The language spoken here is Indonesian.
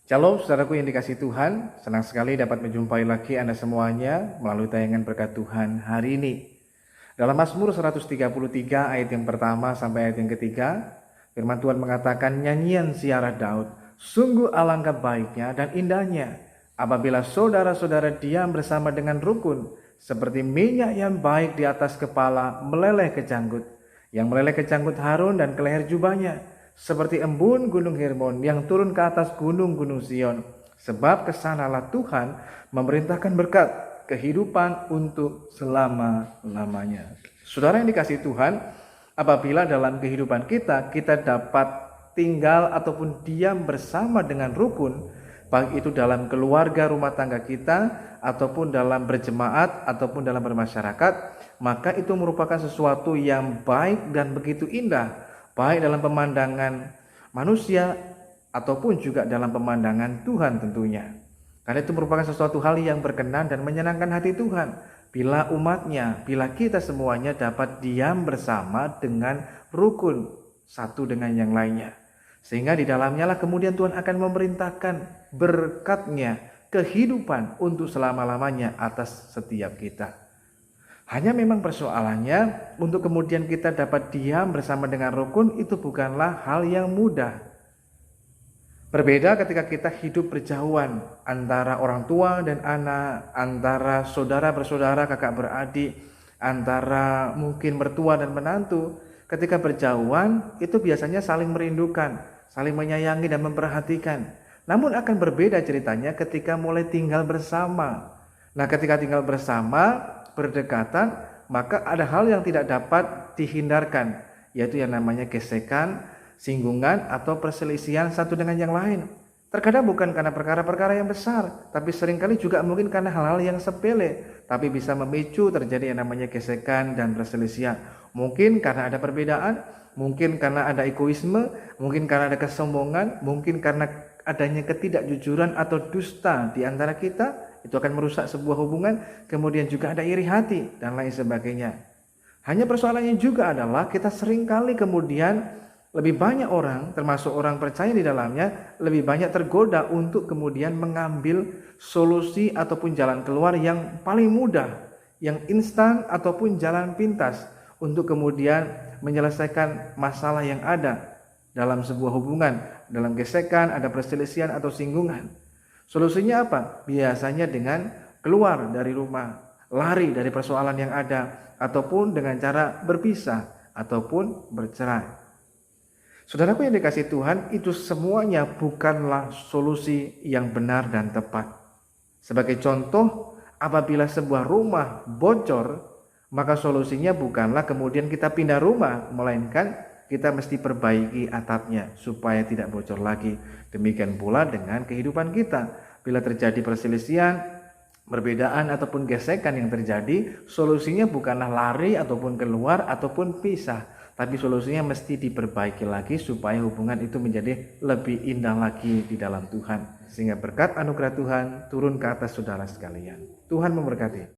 Shalom saudaraku yang dikasihi Tuhan, senang sekali dapat menjumpai lagi Anda semuanya melalui tayangan berkat Tuhan hari ini. Dalam Mazmur 133 ayat yang pertama sampai ayat yang ketiga, firman Tuhan mengatakan nyanyian ziarah Daud, sungguh alangkah baiknya dan indahnya apabila saudara-saudara diam bersama dengan rukun, seperti minyak yang baik di atas kepala meleleh ke janggut, yang meleleh ke janggut Harun dan ke leher jubahnya, seperti embun gunung Hermon yang turun ke atas gunung-gunung Sion. Sebab kesanalah Tuhan memerintahkan berkat kehidupan untuk selama-lamanya. Saudara yang dikasihi Tuhan, apabila dalam kehidupan kita dapat tinggal ataupun diam bersama dengan rukun, baik itu dalam keluarga rumah tangga kita, ataupun dalam berjemaat, ataupun dalam bermasyarakat, maka itu merupakan sesuatu yang baik dan begitu indah, baik dalam pemandangan manusia ataupun juga dalam pemandangan Tuhan tentunya. Karena itu merupakan sesuatu hal yang berkenan dan menyenangkan hati Tuhan bila umatnya, bila kita semuanya dapat diam bersama dengan rukun satu dengan yang lainnya. Sehingga di dalamnya lah kemudian Tuhan akan memerintahkan berkat-Nya, kehidupan untuk selama-lamanya atas setiap kita. Hanya memang persoalannya untuk kemudian kita dapat diam bersama dengan rukun itu bukanlah hal yang mudah. Berbeda ketika kita hidup berjauhan antara orang tua dan anak, antara saudara bersaudara, kakak beradik, antara mungkin mertua dan menantu. Ketika berjauhan itu biasanya saling merindukan, saling menyayangi dan memperhatikan. Namun akan berbeda ceritanya ketika mulai tinggal bersama. Nah, ketika tinggal bersama, berdekatan, maka ada hal yang tidak dapat dihindarkan, yaitu yang namanya gesekan, singgungan, atau perselisihan satu dengan yang lain. Terkadang bukan karena perkara-perkara yang besar, tapi seringkali juga mungkin karena hal-hal yang sepele, tapi bisa memicu terjadi yang namanya gesekan dan perselisihan. Mungkin karena ada perbedaan, mungkin karena ada egoisme, mungkin karena ada kesombongan, mungkin karena adanya ketidakjujuran atau dusta di antara kita. Itu akan merusak sebuah hubungan, kemudian juga ada iri hati dan lain sebagainya. Hanya persoalannya juga adalah kita seringkali kemudian lebih banyak orang, termasuk orang percaya di dalamnya, lebih banyak tergoda untuk kemudian mengambil solusi ataupun jalan keluar yang paling mudah, yang instan ataupun jalan pintas untuk kemudian menyelesaikan masalah yang ada dalam sebuah hubungan, dalam gesekan, ada perselisihan atau singgungan. Solusinya apa? Biasanya dengan keluar dari rumah, lari dari persoalan yang ada, ataupun dengan cara berpisah, ataupun bercerai. Saudaraku yang dikasihi Tuhan, itu semuanya bukanlah solusi yang benar dan tepat. Sebagai contoh, apabila sebuah rumah bocor, maka solusinya bukanlah kemudian kita pindah rumah, melainkan kita mesti perbaiki atapnya supaya tidak bocor lagi. Demikian pula dengan kehidupan kita. Bila terjadi perselisihan, perbedaan ataupun gesekan yang terjadi, solusinya bukanlah lari ataupun keluar ataupun pisah, tapi solusinya mesti diperbaiki lagi supaya hubungan itu menjadi lebih indah lagi di dalam Tuhan. Sehingga berkat anugerah Tuhan turun ke atas saudara sekalian. Tuhan memberkati.